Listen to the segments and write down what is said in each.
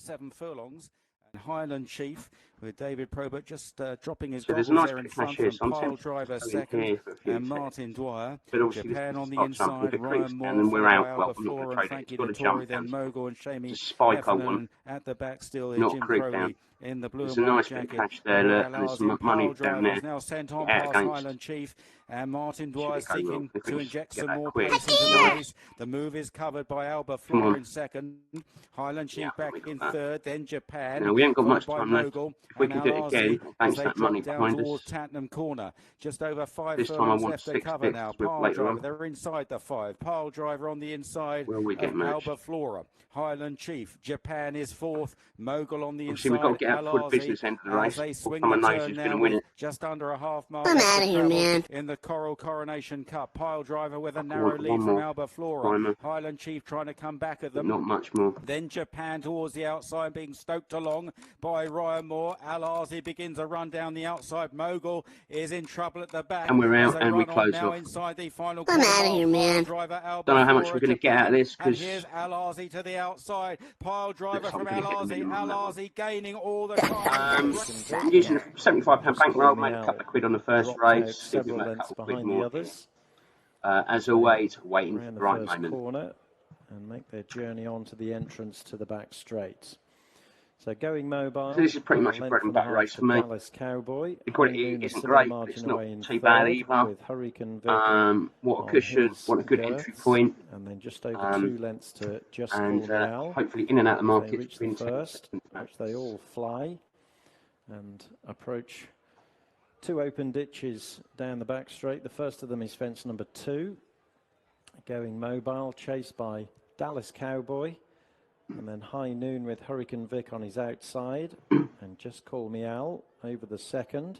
7 furlongs. And Highland Chief with David Probert just dropping his goggles there in front from Pile Driver second and Martin Dwyer. Japan on the inside, Ryan Moore, and we're out. Well, I'm not going to trade it. Got to jump then Mogul and Shamey spike I want. at the back still Not Jim Crowley down. In the blue There's and a white nice jacket. bit of cash there, look, and there's some money down there. Now sent on past Highland Chief, and Martin Dwyer seeking to inject some more pace into the race. The move is covered by Alba Flora in second. Highland Chief back in third, then Japan. Now we haven't got much time left. If we can do it again, thanks that money behind us. Tattenham Corner. Just over 5 this time I want left to cover now. Pile Driver, they're inside the 5. Pile Driver on the inside of Alba Flora. Highland Chief, Japan is 4th. Mogul on the inside. We've got to get out for the business end of the race. Someone knows who's going to win it. Just under a half mile. I'm out of here, man. In the Coronation Cup. Pile Driver with a narrow lead from Alba Flora. Highland Chief trying to come back at them. Not much more. Then Japan towards the outside, being stoked along by Ryan Moore. Al-Azi begins a run down the outside. Mogul is in trouble at the back. And we're out and we close off. Inside the final I'm out of here, man. Don't know how much we're going to get out of this. And here's Al-Azi to the outside. Pile Driver from Al-Azi. Al-Azi gaining all the time. Using a £75 bankroll, made a couple of quid on the first race. Several lengths behind the others. As always, waiting for the right moment. Corner and make their journey on to the entrance to the back straight. So going mobile. So this is pretty much a bread and butter race for me. Cowboy. The quality isn't great, but it's not too bad either. What a cushion, what a good entry point. And then just over 2 lengths to just hopefully in and out of the market. They reach the first, which they all fly and approach 2 open ditches down the back straight. The first of them is fence number 2. Going mobile, chased by Dallas Cowboy. And then High Noon with Hurricane Vic on his outside. And Just Call Me Al over the second.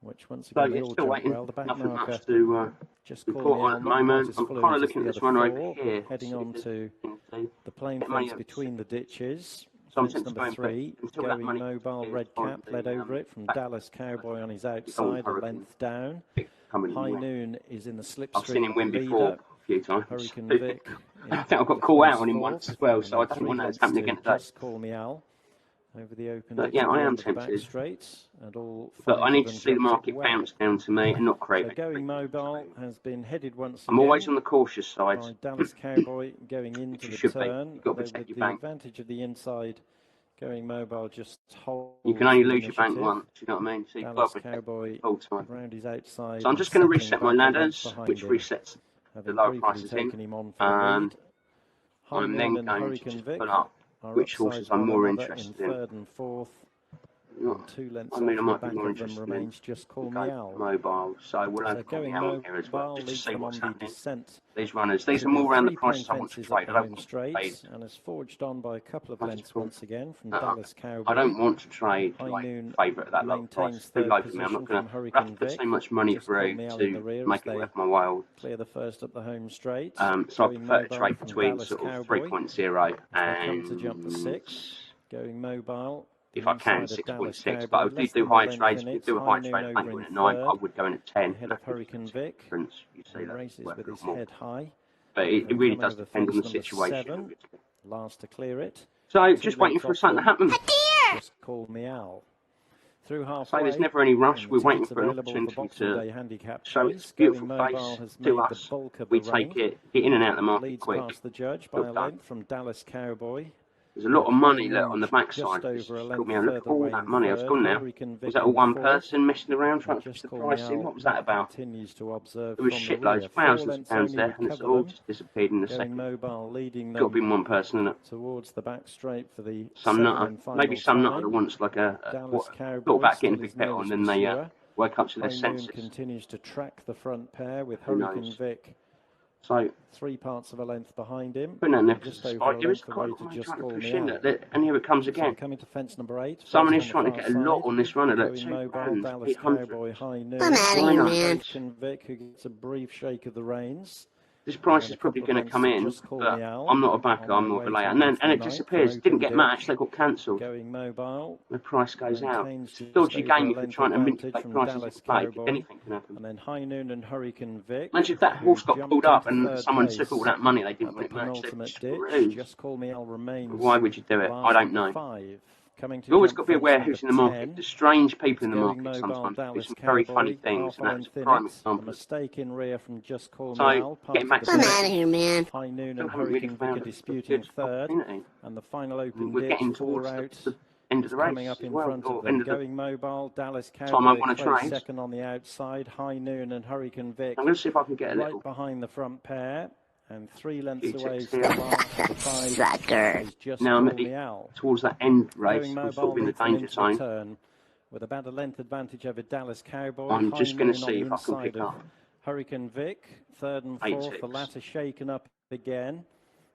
Which once again they all jump well. The back marker, Just Call Me Al. At the moment. I'm kind of looking at this one over here. Heading on to the plain fence between the ditches. So Fence number 3, going mobile, red cap, led over it from Dallas Cowboy on his outside, a length down. High Noon is in the slipstream. I've seen him win before a few times. Hurricane Vic. I think I got caught out on him once as well, so I don't want that to happen again today. Just Call Me Al over the open. But yeah, I am tempted. But I need to see the market bounce down to me and not create. So going mobile has been headed once again. I'm always on the cautious side. By Dallas Cowboy going into the turn. With the advantage of the inside. Going mobile, just hold. You can only lose your bank once, you know what I mean? So Dallas Cowboy around his outside. So I'm just going to reset my ladders, which resets the lower prices in. I'm then going to just put up which horses I'm more interested in. Third and fourth. 2 lengths I mean, I might be back more of them interested remains Just Call Me Al. Mobile, so we'll have going Call Me Al here as well, just to see what's happening. Descent. These runners, these are more around the prices I want to trade. I don't want to trade. And is forged on by a couple of lengths once again from Dallas Cowboy. I don't want to trade like favourite at that low price. It's too low for me. I'm not going to have to put so much money through to make it worth my while. Clear the first up the home straight. So I prefer to trade between sort of 3.0 and to jump the 6. Going mobile. If I can, 6.6, but if you do high trades, if you do a high trade, bank win at 9, I would go in at 10. Ahead of Hurricane Vic. You see that races with his head high. But it really does depend on the situation. Last to clear it. So just waiting for something to happen. Just Call Me Al. Through half. So there's never any rush. We're waiting for an opportunity to show its beautiful face to us. We take it, get in and out of the market quick. Past the judge by a length from Dallas Cowboy. There's a lot of money there on the backside. Got me a look at all that money. I was gone now. Was that all one person messing around trying to push the price in? What was that about? There was shitloads, thousands of pounds there, and it's all just disappeared in a second. Got to be one person in it. Towards the back straight for the some nutter, maybe some nutter that wants like a thought about getting a big bet on, then they woke up to their senses. Continues to track the front pair with Hurricane Vic. So 3 parts of a length behind him. Putting that just over a length away to just trying to push in that, and here it comes again. Coming to fence number 8. Someone is trying to get a lot on this runner. That Cowboy High Noon. I'm out of here, man. Vic, who gets a brief shake of the reins. This price is probably going to come in, but I'm not a backer, I'm not a layer. And it disappears. Didn't get matched, they got cancelled. Going mobile. The price goes out. It's a dodgy game if you're trying to manipulate prices to play. Anything can happen. And then High Noon and Hurricane Vic. Imagine if that horse got pulled up and someone took all that money they didn't want it matched. Just Call Me Al remains. Why would you do it? I don't know. You've always got to be aware who's in the market. There's strange people in the market sometimes. There's some very funny things, and that's a prime example. Mistake in rear from Just Call Me Al. Getting back to I'm out of here, man. High Noon and Hurricane Vic are disputing third, and the final open we're getting towards the end of the race. Coming up in front of them. Going mobile, Dallas Cowboy. Time I want to trade. Second on the outside. High Noon and Hurricane Vic. I'm going to see if I can get a little. Right behind the front pair. And 3 lengths away from the sucker. Now I'm towards that end race. I'm sort of in the danger zone. With about a length advantage over Dallas Cowboy. I'm just going to see if I can pick up. Hurricane Vic, third and fourth. The latter shaken up again.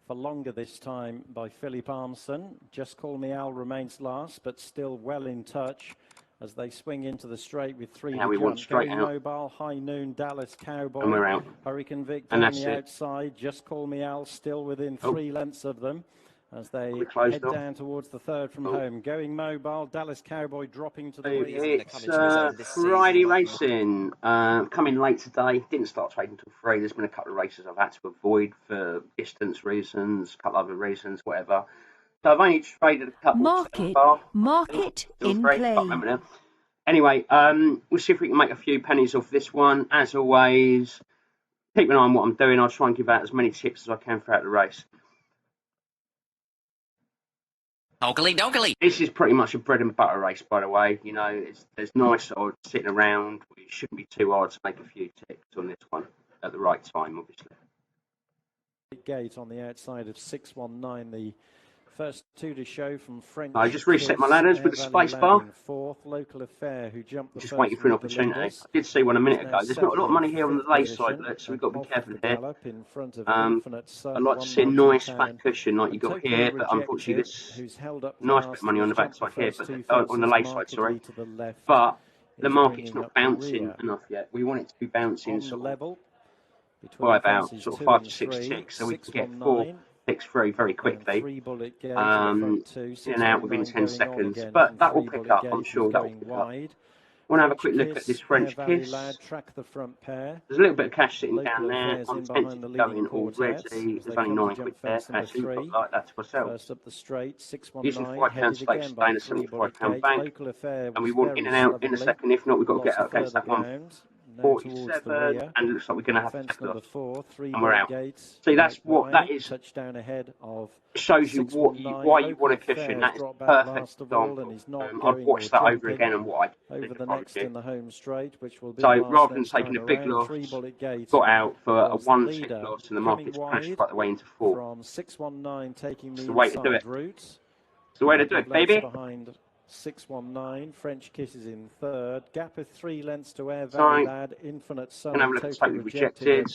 For longer this time by Philip Armson. Just Call Me Al remains last, but still well in touch. As they swing into the straight with 3 now we want straight out. Mobile, High Noon, Dallas Cowboy. And we're out. Hurricane Vic down the outside. Just Call Me Al still within 3 lengths of them. As they head down towards the third from home. Going mobile, Dallas Cowboy dropping to the rear. It's Friday racing. Coming late today. Didn't start trading until 3. There's been a couple of races I've had to avoid for distance reasons, a couple other reasons, whatever. So I've only traded a couple. Market in play. Can't remember now. Anyway, we'll see if we can make a few pennies off this one. As always, keep an eye on what I'm doing. I'll try and give out as many tips as I can throughout the race. Dokily. This is pretty much a bread and butter race, by the way. You know, there's nice odds sitting around. It shouldn't be too hard to make a few tips on this one at the right time, obviously. Gate on the outside of 619, the first 2 to show from French. I just reset my ladders with the space bar. Fourth, Local Affair, who jumped the just waiting for an opportunity. I did see one a minute ago. There's not a lot of money here on the lay side, so we've got to be careful here. I'd like to see a nice fat cushion like you got here, but unfortunately this nice bit of money on the back side here, but on the lay side, sorry. But the market's not bouncing enough yet. We want it to be bouncing sort of by about sort of 5 to 6 ticks, so we can get 4 ticks through very quickly, in and out within 10 seconds. But that will pick up, I'm sure that will pick up. I want to have a quick look at this French Kiss. There's a little bit of cash sitting down there. I'm tempted to go in already. There's only 9 quid there. Actually, I've got like that to myself. Using £5 stakes today and a £75 bank. And we want in and out in a second. If not, we've got to get out against that one. 47, and it looks like we're going to have to take it off, and we're out. See, that's what that is. Shows you why you want a cushion. That is perfect example. I've watched that over again and what I did So rather than taking a big loss, got out for a 1-tick loss, and the market's crashed right the way into 4. It's the way to do it. It's the way to do it, baby. 619, French Kisses in third, gap of 3 lengths to Air Valley Lad, Infinite Sun, totally rejected,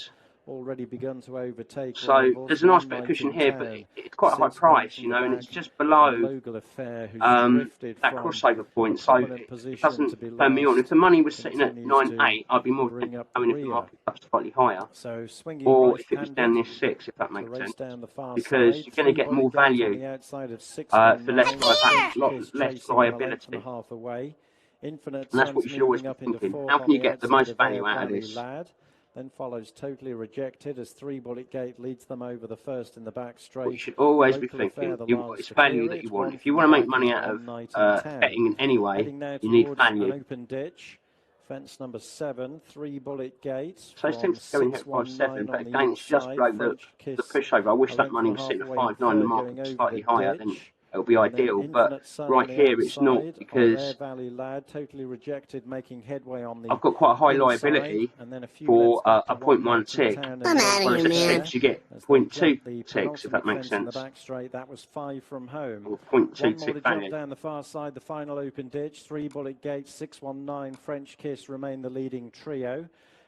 already begun to overtake. So there's a nice bit of cushion here, but it's quite a high price, you know, and it's just below that crossover point, so it doesn't turn me on. If the money was sitting at 9.8, I'd be more going if the market up slightly higher, or if it was down near 6, if that makes sense, because you're going to get more value for less liability. And that's what you should always be thinking. How can you get the most value out of this? Then follows Totally Rejected as 3 Bullet Gate leads them over the first in the back straight. What you should always be thinking, it's value that you want. If you want to make money out of betting in any way, you need value. Open ditch. Fence number 7, 3 Bullet Gates. So it seems to go in here at 5.7, but again, it's just below the pushover. I wish that money was sitting at 5.9, the market was slightly higher, then it'll be ideal, but right here it's not, because I've got quite a high liability for a 0.1 tick, whereas at 6 you get 0.2 ticks, if that makes sense, that was 5 from home. Or 0.2 tick value. Down the far side, the final open ditch, 3 Bullet Gates, 619, French Kiss remain the leading trio.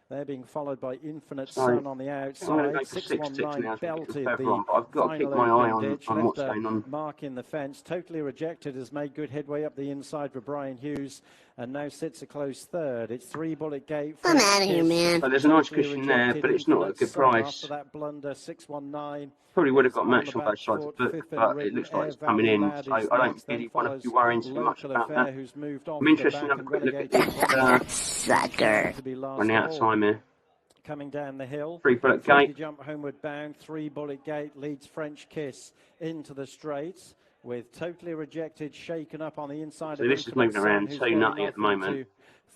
They're being followed by Infinite Sun on the outside. 619 belted the I've got to keep my eye on what's going on. Mark in the fence. Totally Rejected has made good headway up the inside for Brian Hughes. and now sits a close third. It's 3 Bullet Gate. I'm out of here, man. So there's a nice cushion there, but it's not a good price. After that blunder, 619. Probably would have got matched on both sides of the book, but it looks like it's coming in, so I don't really want to be worrying too much about that. I'm interested in having a quick look at this sucker. Running out of time here. Coming down the hill. 3 Bullet Gate. Jump homeward bound. 3 Bullet Gate leads French Kiss into the straights with Totally Rejected shaken up on the inside. So this is moving around too nutty at the moment.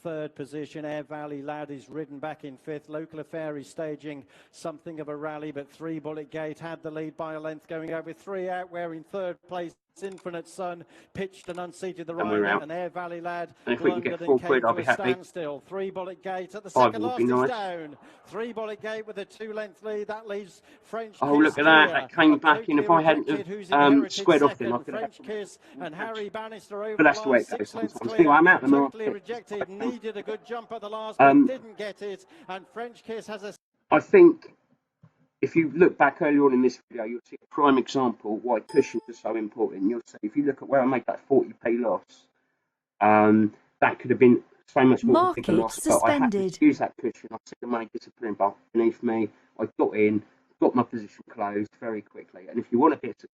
Third position, Air Valley Lad is ridden back in fifth. Local Affair is staging something of a rally, but 3 Bullet Gate had the lead by a length, going out with 3 out, where in third place Infinite Sun pitched and unseated the right, and Air Valley Lad. And if we can get 4 quid, I'll be happy. 3 Bullet Gate at the second last is down. 3 Bullet Gate with a 2-length lead. That leaves French. Oh, look at that! That came back in. If I hadn't squared off him, I could have. French Kiss and Harry Bannister over. But that's the way it goes sometimes. Anyway, I'm out the market. Totally Rejected needed a good jump at the last, but didn't get it. And French Kiss has a. I think if you look back earlier on in this video, you'll see a prime example why cushions are so important. You'll see if you look at where I made that 40p loss, that could have been so much more Market bigger loss. But I had to use that cushion. I see the money disappearing beneath me. I got in, got my position closed very quickly. And if you want to get to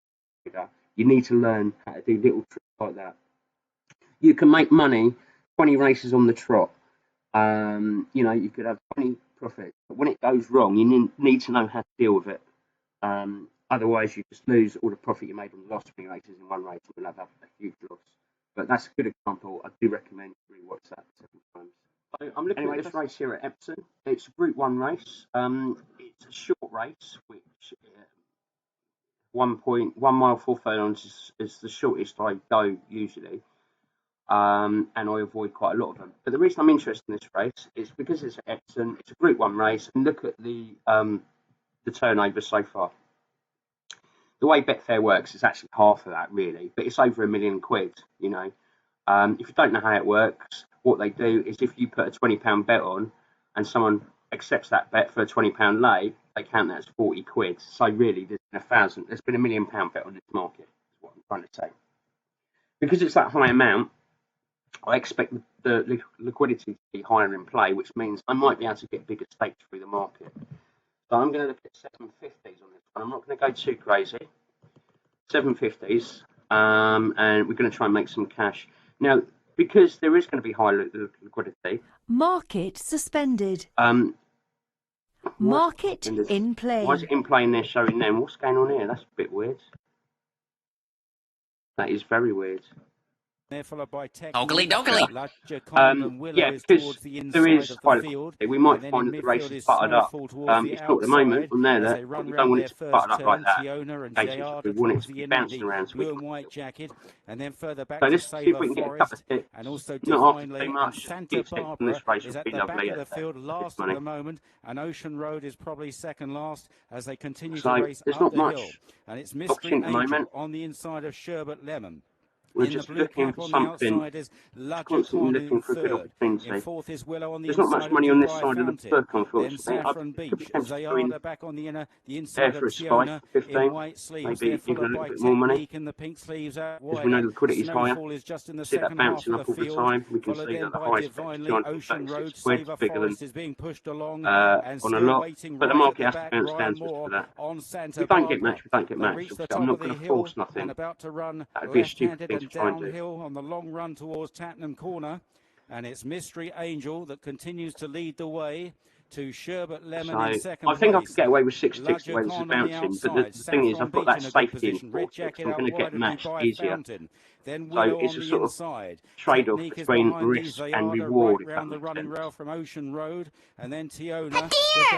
trader, you need to learn how to do little tricks like that. You can make money 20 races on the trot. You know, you could have 20 profits, but when it goes wrong, you need to know how to deal with it. Otherwise, you just lose all the profit you made on the last 20 races in one race, and you'll have a huge loss. But that's a good example. I do recommend you rewatch that 7 times. So I'm looking at this race here at Epsom. It's a Group 1 race. It's a short race, which 1 mile 4 furlongs is the shortest I go usually. And I avoid quite a lot of them. But the reason I'm interested in this race is because it's at Epsom, it's a Group 1 race, and look at the turnover so far. The way Betfair works is actually half of that, really, but it's over £1 million, you know. If you don't know how it works, what they do is if you put a £20 bet on and someone accepts that bet for a £20 lay, they count that as 40 quid. So really, there's been £1 million bet on this market, is what I'm trying to say. Because it's that high amount, I expect the liquidity to be higher in play, which means I might be able to get bigger stakes through the market. So I'm going to look at 750s on this one. I'm not going to go too crazy. 750s, and we're going to try and make some cash. Now, because there is going to be high liquidity. Market suspended. Market in play. Why is it in play and they're showing them? What's going on here? That's a bit weird. That is very weird. They're followed by Oakley dokley. Yeah, because there is quite a we might find that the race is buttered up. It's not at the moment on there that we don't want it to butter up like that. We want it to be bouncing around. So white jacket, and then further back let's see if we can get a couple of ticks. And also not after too much. Santa Barbara is at the back of the field last at the moment, and Ocean Road is probably second last as they continue to race up the hill. And it's Mystery Angel on the inside of Sherbet Lemon. We're just looking for something. Constantly looking for a good opportunity. There's not much money on this side of the book, unfortunately. I'd back on the inner, the inside of Tiona in white sleeves. Maybe even a little bit more money. Because we know the liquidity is higher. See that bouncing up all the time. We can see that the highest bet is 236 quid, bigger than on a lot. But the market has to bounce down just for that. If we don't get matched, we don't get matched. I'm not going to force nothing. That would be a stupid thing to try and do. Downhill on the long run towards Tattenham Corner, and it's Mystery Angel that continues to lead the way to Sherbet Lemon in second I think place. I could get away with 6 ticks away with bouncing, but the thing is, I've got that safety in 4 ticks. I'm going to get matched easier. Then so it's a sort of trade-off between risk and reward. Around the running rail from Ocean Road, and then Tiona.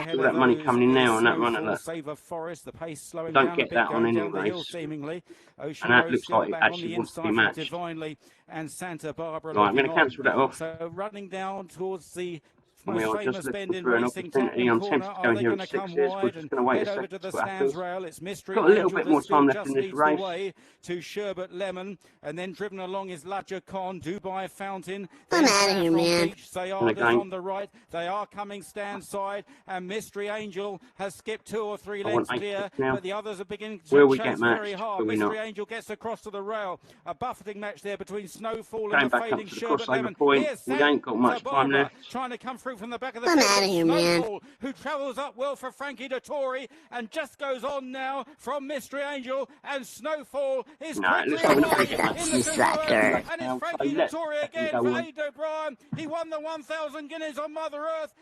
All that money coming in now on that run at that. Save Forest, the pace slowing don't down get that on any race. Seemingly. And that looks like it actually wants to be matched. Divinely and Santa Barbara. Right, I'm going to cancel that off. So running down towards the most famous bend in racing, Tramore corner. Are they going to come wide and head over to the stands rail? It's Mystery Angel that still just leads the way to Sherbet Lemon, and then driven along is Ladja Khan, Dubai Fountain. I'm out of here, man. Beach. They are on the right. They are coming stand side, and Mystery Angel has skipped 2 or 3 lengths clear, but the others are beginning to chase very hard. Mystery Angel gets across to the rail. A buffeting match there between Snowfall and the fading Sherbet Lemon. Here's Santa Barbara trying to come through from the back of the field. Snowfall, who travels up well for Frankie Dettori, and just goes on now from Mystery Angel, and Snowfall is quickly in the slacker. and it's Frankie Dettori again for Ade O'Brien. He won the 1,000 guineas on Mother Earth.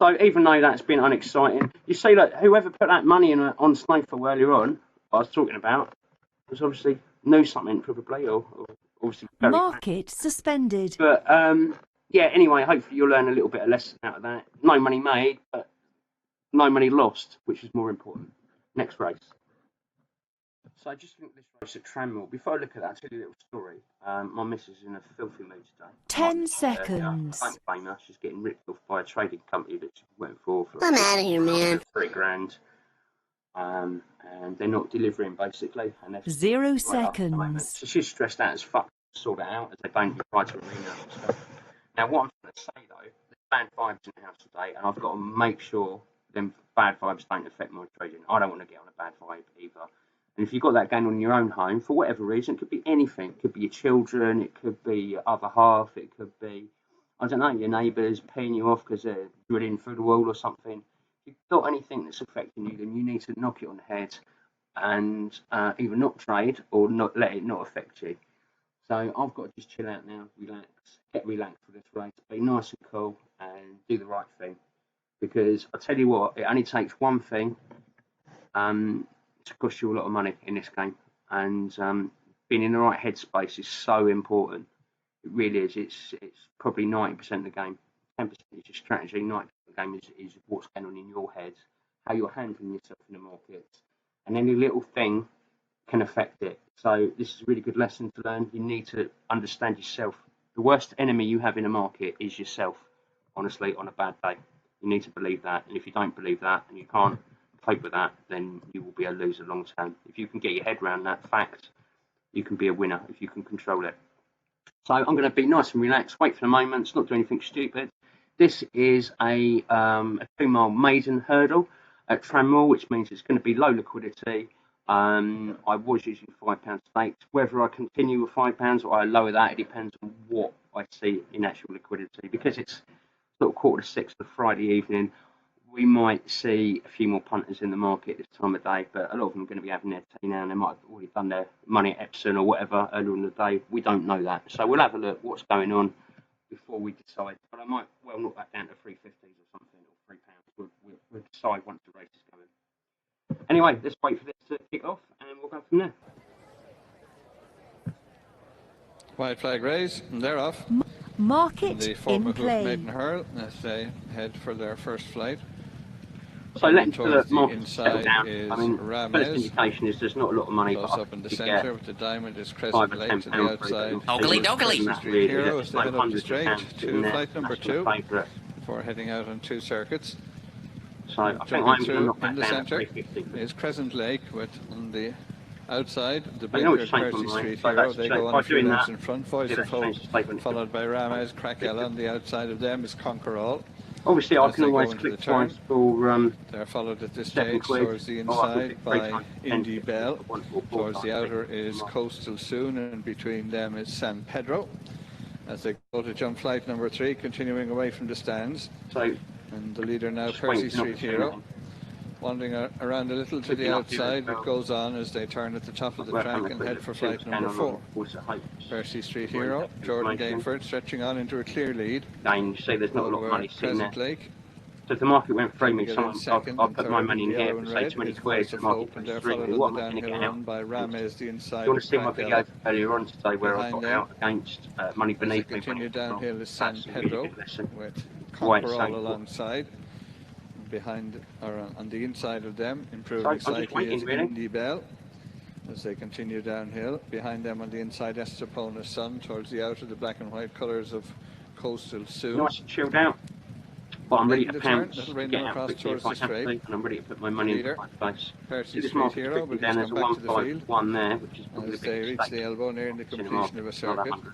So even though that's been unexciting, you see, like, whoever put that money in on Snowfall earlier on, I was talking about, was obviously knew something probably, or obviously very market suspended. But yeah, anyway, hopefully you'll learn a little bit of lesson out of that. No money made, but no money lost, which is more important. Next race. So I just think this race at Tramore, before I look at that, I'll tell you a little story. My missus is in a filthy mood today. 10 seconds. I don't blame her. She's getting ripped off by a trading company that she went for I'm out of here, man. $3,000. And they're not delivering, basically. And 0 seconds. So she's stressed out as fuck to sort it out, as they don't reply to arena and stuff. Now, what I'm trying to say, though, there's bad vibes in the house today, and I've got to make sure them bad vibes don't affect my trading. I don't want to get on a bad vibe either. And if you've got that going on in your own home, for whatever reason, it could be anything. It could be your children, it could be your other half, it could be, I don't know, your neighbours paying you off because they're drilling through the wall or something. If you've got anything that's affecting you, then you need to knock it on the head and either not trade or not let it not affect you. So I've got to just chill out now, relax, get relaxed for this race, be nice and cool and do the right thing. Because I tell you what, it only takes one thing to cost you a lot of money in this game, and being in the right headspace is so important. It really is. It's probably 90% of the game. 10% is your strategy. 90% of the game is what's going on in your head, how you're handling yourself in the markets, and any little thing can affect it. So this is a really good lesson to learn. You need to understand yourself. The worst enemy you have in a market is yourself. Honestly, on a bad day, you need to believe that. And if you don't believe that and you can't cope with that, then you will be a loser long term. If you can get your head around that fact, you can be a winner if you can control it. So I'm going to be nice and relaxed, wait for the moments, not do anything stupid. This is a 2-mile maiden hurdle at Tramore, which means it's going to be low liquidity. I was using £5 stakes. Whether I continue with £5 or I lower that, it depends on what I see in actual liquidity. Because it's sort of 5:45 on Friday evening, we might see a few more punters in the market this time of day, but a lot of them are going to be having their tea now, and they might have already done their money at Epsom or whatever earlier in the day. We don't know that. So we'll have a look what's going on before we decide. But I might well knock that down to 350s or something, or £3. We'll decide once the race is going. Anyway, let's wait for this to kick off, and we'll go from there. White flag raise, and they're off. Market the former hoof Inplay. maiden hurl as they head for their first flight. So let's the market settle down. Is I mean, first indication is there's not a lot of money. Close up in the centre with the diamond is Crescent Lake to the outside. Ogly doggly. Street Hero as they head up the straight to flight number 2 before heading out on 2 circuits. So I think I'm through knock that in the down centre to 350. is Crescent Lake with on the outside the I know blinker it's changed Percy my Street mind, Hero. so They that's go on by a few doing lengths that, in front. Voice of Hope followed by Ramez, Crackella on the outside of them is Conquerall. Obviously, I As can they always go into click the turn, twice for they're followed at this £7 stage towards the or I can inside click by 3 times Indy 10, Bell. 1 or 4 Towards the times. outer is Coastal Soon, and between them is San Pedro. As they go to jump flight number 3, continuing away from the stands. So, And the leader now, just Percy waiting up Street to Hero. anything. Wandering around a little to Clicking the up here as outside, well. it goes on as they turn at the top of the Well, track and head for flight number 4. Percy Street Hero, Jordan Gainford stretching on into a clear lead. Again, you see there's not a lot of money sitting there. Crescent Lake. So if the market went through me, Second I'll and put my third money in the here yellow for and say red 20 is quid, Voice the of market Hope, and goes they're through followed me. on What the am I going to downhill get run out? by Ramez, the Do inside you want to of see my video Crackella. earlier on today where I got Behind out against money As they beneath me? continue downhill is San That's a really Pedro good lesson. with White Conquerall side. alongside. Behind or on the inside of them, So improving I'm just slightly waiting, is really. Indy Bell as they continue downhill. Behind them on the inside, Estepona Sun towards the outer, the black and white colours of Coastal Soon. Nice and chilled out. But I'm ready to turn, pounce, little to rain get out across quickly towards if I the have straight. to, and I'm ready to put my money into my place. Percy This Street market's Hero, trickling but he's down. There's come a back to the field 151 there, which is probably the as they biggest reach stake the elbow nearing the in the completion of a market. Another circuit. 100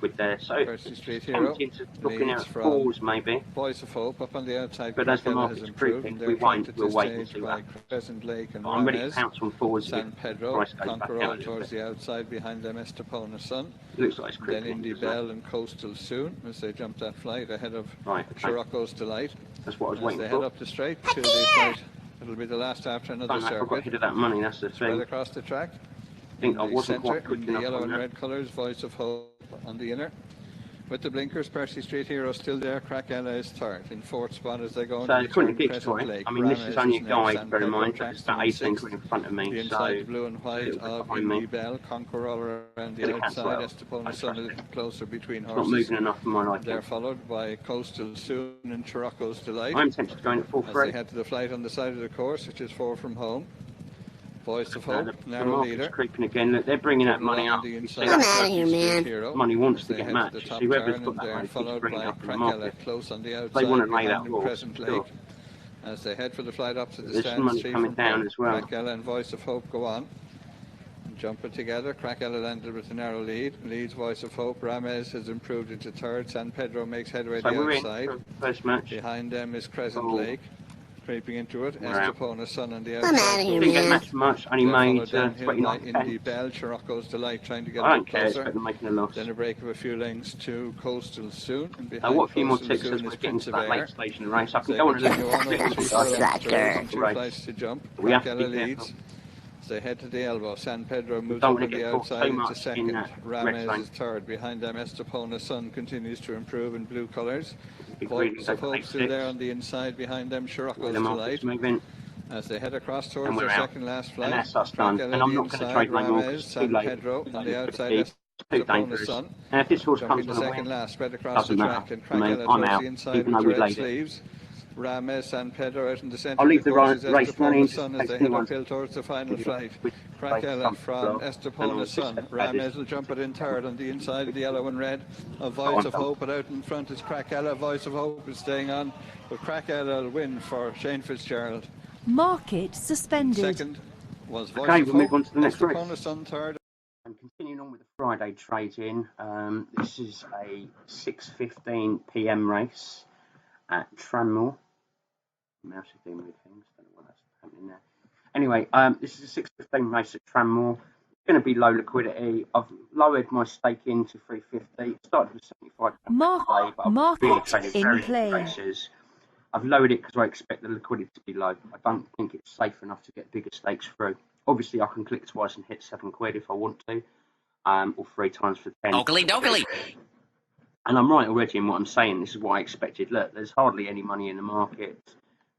quid there. So Percy Street it's Hero tempting to looking leads at from fours maybe. Voice of Hope up on the outside. But as the Crackella has market's improved, creeping, and we they're won't. flanked at We'll this wait and stage see by what happens. Crescent Lake and But I'm ready to Ramez. pounce on fours San if the Pedro, price goes back out a Conqueror little towards bit. the outside, behind them Estepona Sun. It looks like it's Then creeping. Indy Bell and Coastal Soon as they jump that flight ahead of Scirocco's Delight. That's what I was as waiting they for. head up the straight to the flight. It'll be the last after another Don't know if I got circuit. hit of that money, that's the Spread thing. across the track. I think I In the wasn't centre, quite quick in the enough yellow on and that. red colours, Voice of Hope on the inner. With the blinkers, Percy Street Hero still there. Crackella is third. In fourth spot as they go into So the according turn, to Geeks Crescent Toy, Lake. I mean this is Ramez only a next, guide, San bear in Pedro mind, tracks it's about them in 18 sixth. quid in front of me, The so inside the blue and a white little bit of behind me. Indy Bell, Conqueror all around the Gonna cancel outside. out. Estepona I Sun a trust little closer between It's not horses. moving enough for my liking. They're followed by Coastal Soon and Scirocco's Delight. I'm tempted to go in at as they 4-3. head to the flight on the side of the course, which is 4 from home. Voice of Now Hope, the narrow market's leader. creeping again. Look, they're bringing that money up. You see I'm that out of here, man. Hero, money wants as to they get head matched. the You top see, whoever's turn, got and that they're money keeps followed bringing by it up in the Crackella market. close on the They outside want to lay behind that them, wall. Crescent Sure. Lake. As they head for the flight up to the There's some stands, money 3 coming from down home. as well. Crackella and Voice of Hope go on. Jump it together. Crackella landed with a narrow lead. Leads Voice of Hope. Ramez has improved into third. San Pedro makes headway So the we're outside. in for the first match. Behind them is Crescent Oh. Lake. Creeping into it. We're out. Estepona Sun on the I'm outside. out of here, Didn't get man. matched much. Only They're made followed downhill by 29 Indy pence. Bell. Scirocco's Delight trying to get I a don't bit care. It's closer. better than making a loss. Then a break of a few lengths to Coastal Soon. And Now, behind what a few more Coastal ticks Soon as is we're getting Prince to of that late Air. stage in the race. I They can go on a continue little on bit over of 3 a furlongs start. straight and 2 Race. flights to jump. We have to Crackella be leads. careful. As they head to the elbow, San Pedro moves don't up want on to the get caught outside so into much in second. that red Ramez zone. is third. Behind them, Estepona Sun continues to improve in blue colours. Big Voice reading, of go Hope still there 8-6. on the inside. Behind them, Scirocco's The market's Delight. moving. As they head across And towards we're their out. second last And flight. that's us done. Crackella And I'm the not going to inside, trade no more Ramez, because it's too San late. Pedro on the outside. It's too Estepona dangerous. Sun. And if this horse Jumping comes to on a second win, last, spread across the doesn't track, matter. and I mean, Crackella I'm towards out, the inside even with though the we red laid it. sleeves. Ramez, San Pedro out in the centre I'll of leave the the course is race money Estepona in Sun just as they in case head anyone uphill towards the final flight. quick Crackella from and Estepona on Sun. 6 Ramez will jump it in third on the inside of the yellow and red. A Voice of Hope, but out in front is Crackella. Voice of Hope is staying on, but Crackella will win for Shane Fitzgerald. Market suspended. Second was Voice Okay, of we'll Hope. move on to the next race. Estepona Sun third. And continuing on with the Friday trade-in, this is a 6:15 p.m. race at Tramore. Mouse is doing weird things. Don't know what that's happening there. Anyway, this is a 6:15 race at Tramore. It's going to be low liquidity. I've lowered my stake into 350. Started with 75 today, but I've really traded very few races. I've lowered it because I expect the liquidity to be low. I don't think it's safe enough to get bigger stakes through. Obviously, I can click twice and hit £7 if I want to, or 3 times for 10. Oakley dokley. And I'm right already in what I'm saying. This is what I expected. Look, there's hardly any money in the market.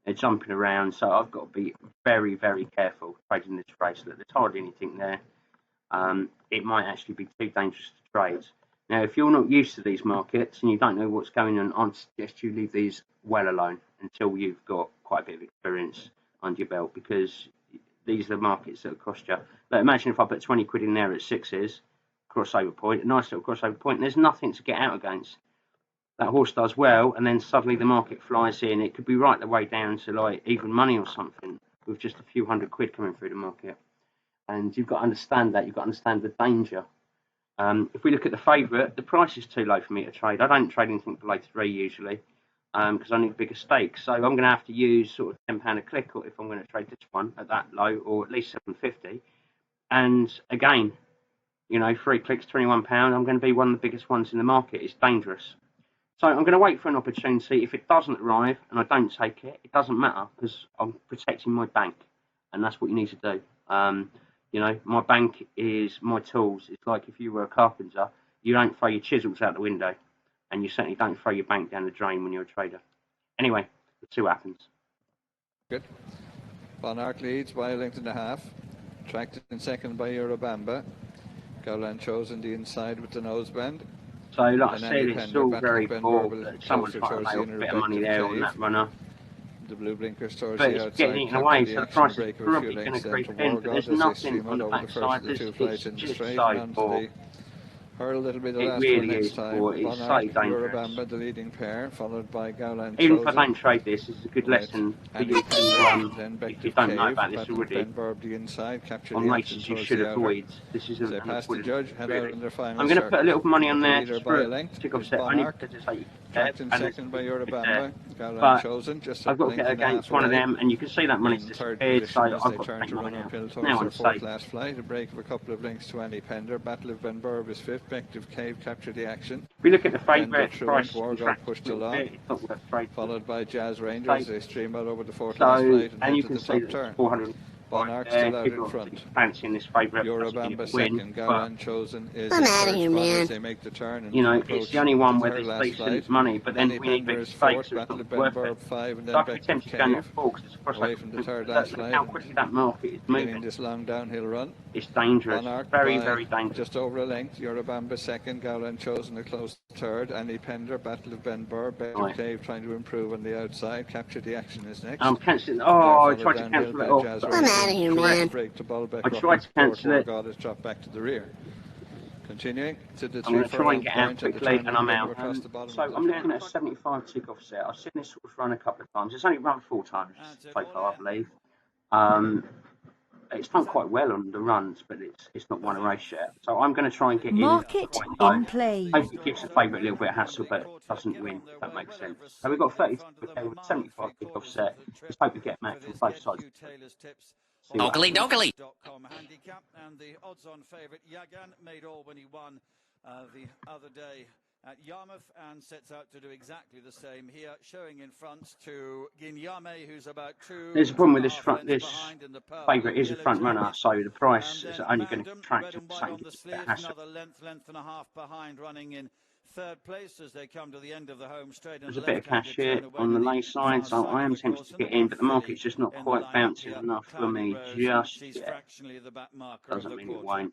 They're jumping around, so I've got to be very, very careful trading this race. Look, there's hardly anything there. It might actually be too dangerous to trade. Now, if you're not used to these markets and you don't know what's going on, I'd suggest you leave these well alone until you've got quite a bit of experience under your belt, because these are the markets that will cost you. Like, imagine if I put 20 quid in there at 6s, crossover point, a nice little crossover point, and there's nothing to get out against. That horse does well, and then suddenly the market flies in. It could be right the way down to like even money or something with just a few £100 coming through the market. And you've got to understand that. You've got to understand the danger. If we look at the favourite, the price is too low for me to trade. I don't trade anything below 3 usually, because I need bigger stakes. So I'm going to have to use sort of £10 a click, or if I'm going to trade this one at that low, or at least £7.50. And again, you know, 3 clicks, £21. I'm going to be one of the biggest ones in the market. It's dangerous. So I'm going to wait for an opportunity. If it doesn't arrive and I don't take it, it doesn't matter, because I'm protecting my bank, and that's what you need to do. You know, my bank is my tools. It's like if you were a carpenter, you don't throw your chisels out the window, and you certainly don't throw your bank down the drain when you're a trader. Anyway, let's see what happens. Good. Von Ark leads by a length and a half. Tracked in second by Eurobamba. Gowland chosen the inside with the noseband. So, like I said, it's all very poor. Someone's trying to lay off a bit of money there on that runner. The blue blinkers towards But the it's outside. getting eaten away, so the price is probably going to creep in. But there's nothing on the backside. It's just so poor. Hurl a little bit of It last really next is, time. boy. It's so dangerous. Eurobamba, the leading pair, followed by Gowland Even if I Chosen. don't trade this, it's a good lesson for you to, if you don't know about this already, on races you should avoid. This isn't an liquidity, really. I'm going to put a little money on there just for a tick offset, only because it's 80 Tracked in second by Eurobamba. But Chosen, just I've got to get against one of them, and you can see that money's disappeared, so I've got to take money now. Now I'm safe. Last flight, a break of a couple of lengths to Annie Pender. Battle of Ben Burb is fifth. Bective Cave captured the action. If we look at the favourite price, pushed along, it's not worth trading. followed by Jazz Ranger as they stream out over the fourth last flight and head to the top turn. 400. Bonark still out in front. Fancying this favourite. Eurobamba second. Gowland Chosen is I'm out of here, man. as they make the turn. And you know, it's the only one where there's decent money, but then we need big stakes, so it's not worth it. So I could attempt to go net 4 because it's away from the third last flight. How quickly that market is moving. This long downhill run. It's dangerous. Bonark Very, very dangerous. Just over a length. Eurobamba second. Gowland Chosen a close third. Annie Pender, Battle of Ben Burr. Bective Cave trying to improve on the outside. Capture the action is next. I'm cancelling. Oh, I tried to cancel it off. I'm out of here, man. I tried to cancel it. God has dropped back to the rear. Continuing to the I'm going to try and get out quickly, and I'm out. So I'm looking at a 75 tick offset. I've seen this sort of run a couple of times. It's only run 4 times so far, I believe. It's done quite well on the runs, but it's not won a race yet. So I'm going to try and get Market in play. Hopefully it gives the favourite a little bit of hassle, but doesn't win, if that makes sense. So we've got 30 with 75 tick offset. Let's hope we get match on both sides. Dokily, dokily. Handicap and the odds-on favourite Yagan made all when he won the other day at Yarmouth and sets out to do exactly the same here, showing in front to Ginyame, who's about 2. There's a problem with this favourite is a front runner, so the price is only going to contract to the same hassle. Another length and a half behind, running in third place as they come to the end of the home straight. There's a bit of cash here on the lay side, so I am tempted to get in, but the market's just not quite bouncing enough for me just yet. Doesn't mean it won't.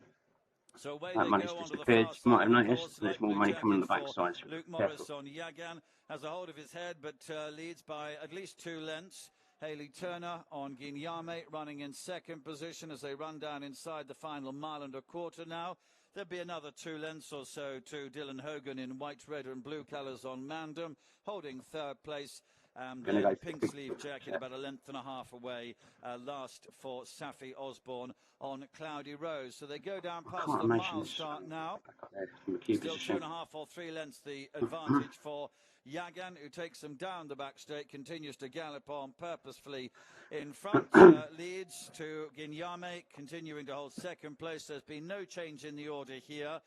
That money's disappeared. You might have noticed there's more money coming on the backside. So Luke Morris on Yagan has a hold of his head, but leads by at least 2 lengths. Haley Turner on Ginyame running in second position as they run down inside the final mile and a quarter now. There'll be another 2 lengths or so to Dylan Hogan in white, red and blue colours on Mandem, holding third place. The pink sleeve jacket about a length and a half away, last for Safi Osborne on Cloudy Rose. So they go down past the mile start now. Still 2.5 or 3 lengths the advantage for Yagan, who takes them down the back straight, continues to gallop on purposefully in front, leads to Ginyame, continuing to hold second place. There's been no change in the order here.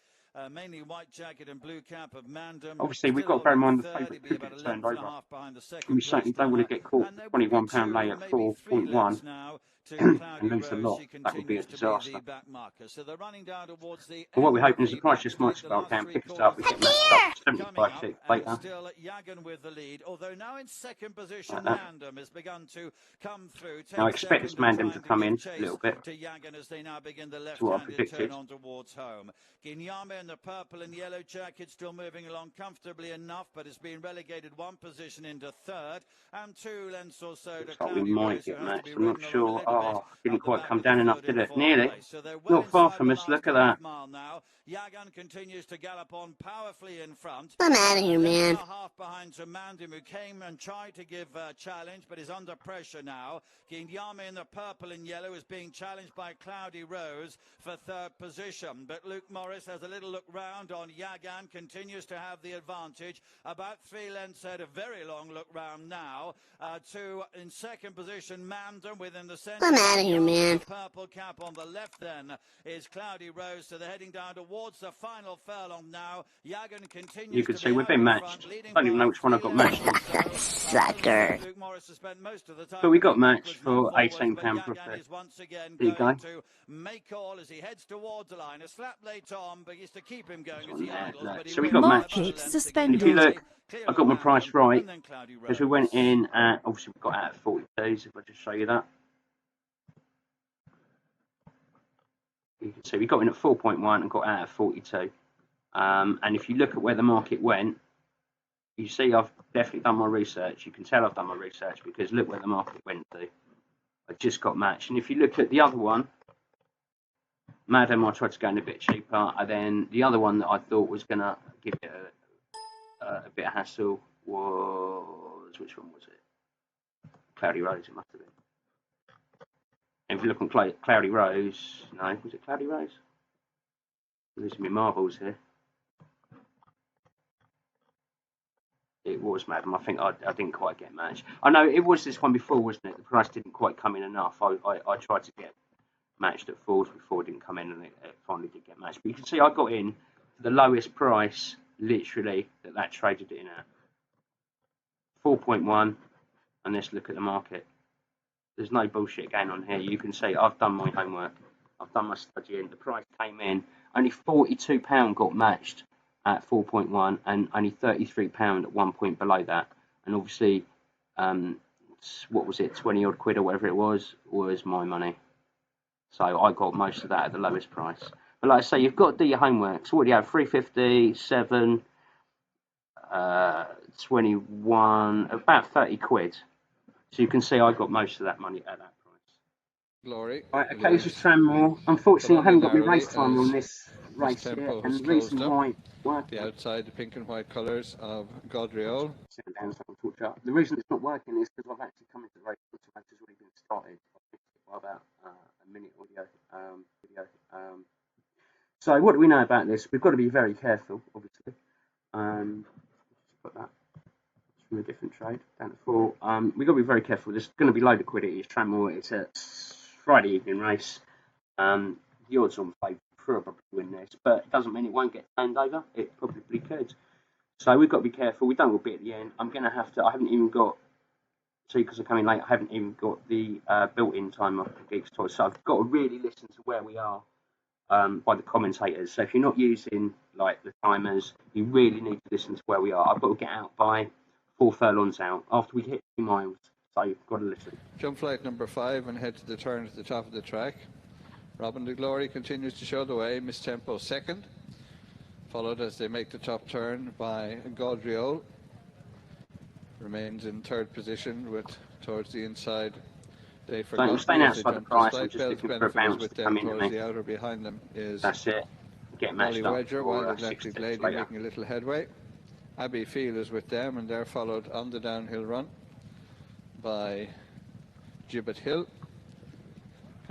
Mainly white jacket and blue cap of Mandem. Obviously, we've got to bear in mind the favourite could get turned over. We certainly don't want to get caught £21 lay at 4.1 and lose a lot. That would be a disaster. But what we're hoping is the price just might spell down, pick us up, we get messed up. 75 tick later. Still Yagan with the lead, although now in second position, Mandem has begun to come through. Now I expect this Mandem to come in a little bit. To Yagan as they now begin the That's what I left-handed predicted. turn on towards home. Ginyame in the purple and yellow jacket still moving along comfortably enough, but has been relegated 1 position into third and 2 lengths or so to Looks like we might get matched. I'm not sure. Oh, didn't quite come down enough, did it? Nearly. Not far from us. Look at that. Yagan continues to gallop on powerfully in front. I'm out of here, man. Half behind Mandem, who came and tried to give a challenge, but is under pressure now. Ginyame in the purple and yellow is being challenged by Cloudy Rose for third position. But Luke Morris has a little look round on Yagan, continues to have the advantage. About 3 lengths ahead, a very long look round now. In second position, Mandem within the centre. I'm out of here, man. Purple cap on the left then is Cloudy Rose, so they're heading down towards the final furlong now. Yagan continues. You can see we've been matched. I don't even know which one I've got matched on. Sucker. But we got matched for £18 profit. There you go. Make all as he heads towards the line. A slap late on, but he's to keep him going as he idles. So we got matched. Market And suspended. if you look, I got my price right because we went in at, obviously we got out at 42, so if I just show you that. You can see we got in at 4.1 and got out at 42. And if you look at where the market went, you see I've definitely done my research. You can tell I've done my research because look where the market went to. I just got matched. And if you look at the other one, Madam, I tried to go in a bit cheaper, and then the other one that I thought was going to give it a bit of hassle was, which one was it? Cloudy Rose, it must have been. And if you look on Cloudy Rose, no, was it Cloudy Rose? I'm losing my marbles here. It was, Madam. I think I didn't quite get matched. I know it was this one before, wasn't it? The price didn't quite come in enough. I tried to get matched at fours before it didn't come in, and it finally did get matched. But you can see I got in for the lowest price, literally, that traded it in at 4.1. And let's look at the market. There's no bullshit going on here. You can see I've done my homework. I've done my studying. The price came in. Only £42 got matched at 4.1, and only £33 at 1 point below that. And obviously, what was it, 20 odd quid or whatever it was my money. So I got most of that at the lowest price. But like I say, you've got to do your homework. So what do you have? 350, 7, 21, about 30 quid. So you can see I got most of that money at that price. Glory. Right, okay, this is Tramore. Unfortunately, I haven't got my Racetimer on this race yet, and the reason why the outside, the pink and white colours of Gaudriol. The reason it's not working is because I've actually come into the race, the race has already been started. About a minute audio video. So what do we know about this? We've got to be very careful, obviously. Put that from a different trade down to 4. We've got to be very careful. There's going to be low liquidity. It's Tramore. It's a Friday evening race. The odds on favour probably win this, but it doesn't mean it won't get turned over. It probably could. So we've got to be careful. We don't will be at the end. I'm going to have to. I haven't even got. See, because I'm coming late, I haven't even got the built-in timer for Geeks Toy, so I've got to really listen to where we are by the commentators. So if you're not using like the timers, you really need to listen to where we are. I've got to get out by 4 furlongs out after we hit 2 miles, so you've got to listen. Jump flight number 5 and head to the turn at the top of the track. Robin de Glory continues to show the way. Miss Tempo second, followed as they make the top turn by Gaudriol. Remains in third position with towards the inside. They forgot I'm staying outside the price. I'm just Bells looking for a bounce with to them come in. towards the outer behind them is that's it. Get matched Molly up Wedger, for Wild Atlantic Lady making a little headway. Abbey Field is with them, and they're followed on the downhill run by Gibbet Hill.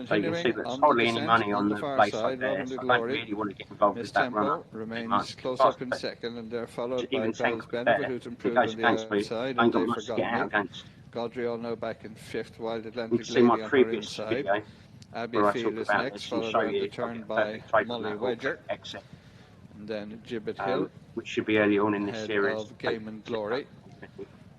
So you can see there's hardly any money on the far side there, so I don't really want to get involved with that run. Remains close up in second, and they're followed by Bells Benefit, who's improved on the outside, and they forgot me. Gaudriol now back in 5th, Wild Atlantic Lady on her inside. Abbey Field is next, followed around the turn by Molly Wedger. And then Gibbet Hill, which should be early on in this series. Of Game and Glory.